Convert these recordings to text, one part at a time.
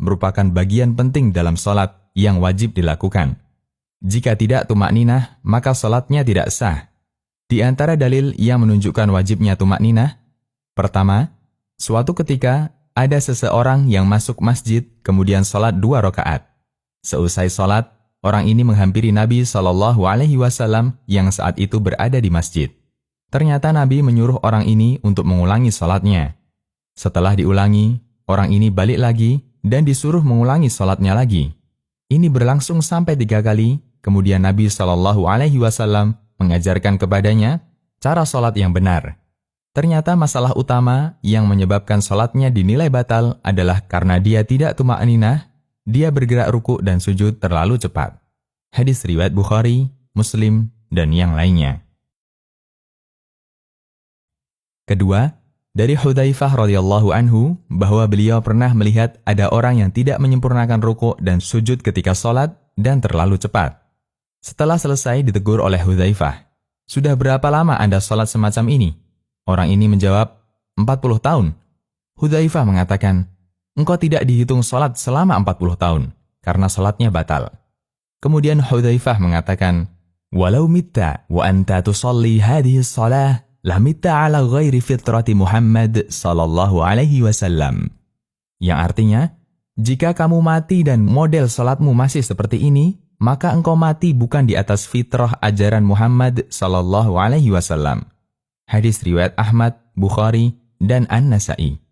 merupakan bagian penting dalam sholat yang wajib dilakukan. Jika tidak tumakninah, maka sholatnya tidak sah. Di antara dalil yang menunjukkan wajibnya tumakninah, pertama, suatu ketika ada seseorang yang masuk masjid kemudian sholat 2 rakaat. Seusai sholat, orang ini menghampiri Nabi SAW yang saat itu berada di masjid. Ternyata Nabi menyuruh orang ini untuk mengulangi sholatnya. Setelah diulangi, orang ini balik lagi dan disuruh mengulangi sholatnya lagi. Ini berlangsung sampai 3 kali, kemudian Nabi SAW mengajarkan kepadanya cara sholat yang benar. Ternyata masalah utama yang menyebabkan sholatnya dinilai batal adalah karena dia tidak tumakninah, dia bergerak ruku dan sujud terlalu cepat. Hadis riwayat Bukhari, Muslim, dan yang lainnya. Kedua, dari Hudzaifah radhiyallahu anhu bahwa beliau pernah melihat ada orang yang tidak menyempurnakan ruku dan sujud ketika sholat dan terlalu cepat. Setelah selesai ditegur oleh Hudzaifah, "Sudah berapa lama Anda sholat semacam ini?" Orang ini menjawab, 40 tahun. Hudzaifah mengatakan, "Engkau tidak dihitung sholat selama 40 tahun, karena sholatnya batal." Kemudian Hudzaifah mengatakan, "Walau mitta wa anta tusalli hadhihi shalah, la mitta ala ghairi fitrati Muhammad sallallahu alaihi wasallam." Yang artinya, jika kamu mati dan model sholatmu masih seperti ini, maka engkau mati bukan di atas fitrah ajaran Muhammad sallallahu alaihi wasallam. Hadis riwayat Ahmad, Bukhari, dan An-Nasa'i.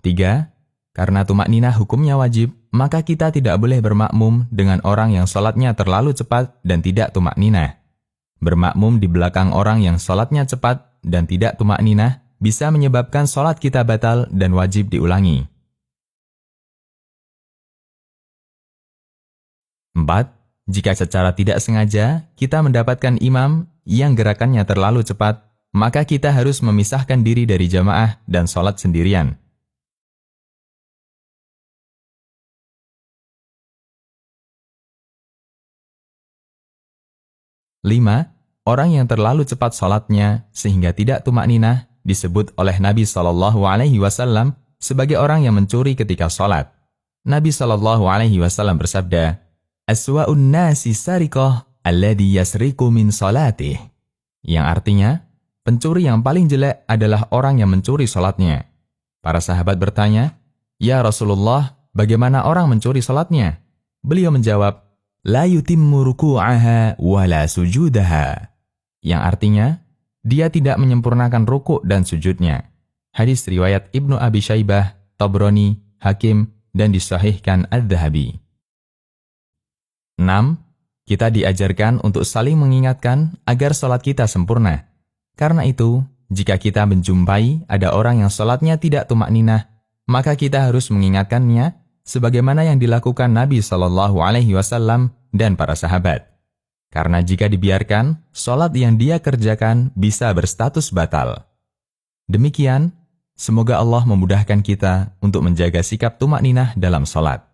3. Karena tumakninah hukumnya wajib, maka kita tidak boleh bermakmum dengan orang yang sholatnya terlalu cepat dan tidak tumakninah. Bermakmum di belakang orang yang sholatnya cepat dan tidak tumakninah bisa menyebabkan sholat kita batal dan wajib diulangi. 4. Jika secara tidak sengaja kita mendapatkan imam yang gerakannya terlalu cepat, maka kita harus memisahkan diri dari jamaah dan sholat sendirian. 5. Orang yang terlalu cepat sholatnya sehingga tidak tumakninah disebut oleh Nabi SAW sebagai orang yang mencuri ketika sholat. Nabi SAW bersabda, "Aswa'un nasi sariqah alladhi yasriku min salatih." Yang artinya, pencuri yang paling jelek adalah orang yang mencuri sholatnya. Para sahabat bertanya, "Ya Rasulullah, bagaimana orang mencuri sholatnya?" Beliau menjawab, "La yutimmu ruku'aha wa la sujudaha." Yang artinya, dia tidak menyempurnakan ruku' dan sujudnya. Hadis riwayat Ibnu Abi Syaibah, Tabrani, Hakim, dan disahihkan Adz-Dzahabi. 6. Kita diajarkan untuk saling mengingatkan agar sholat kita sempurna. Karena itu, jika kita menjumpai ada orang yang sholatnya tidak tumakninah, maka kita harus mengingatkannya sebagaimana yang dilakukan Nabi SAW dan para sahabat. Karena jika dibiarkan, sholat yang dia kerjakan bisa berstatus batal. Demikian, semoga Allah memudahkan kita untuk menjaga sikap tumakninah dalam sholat.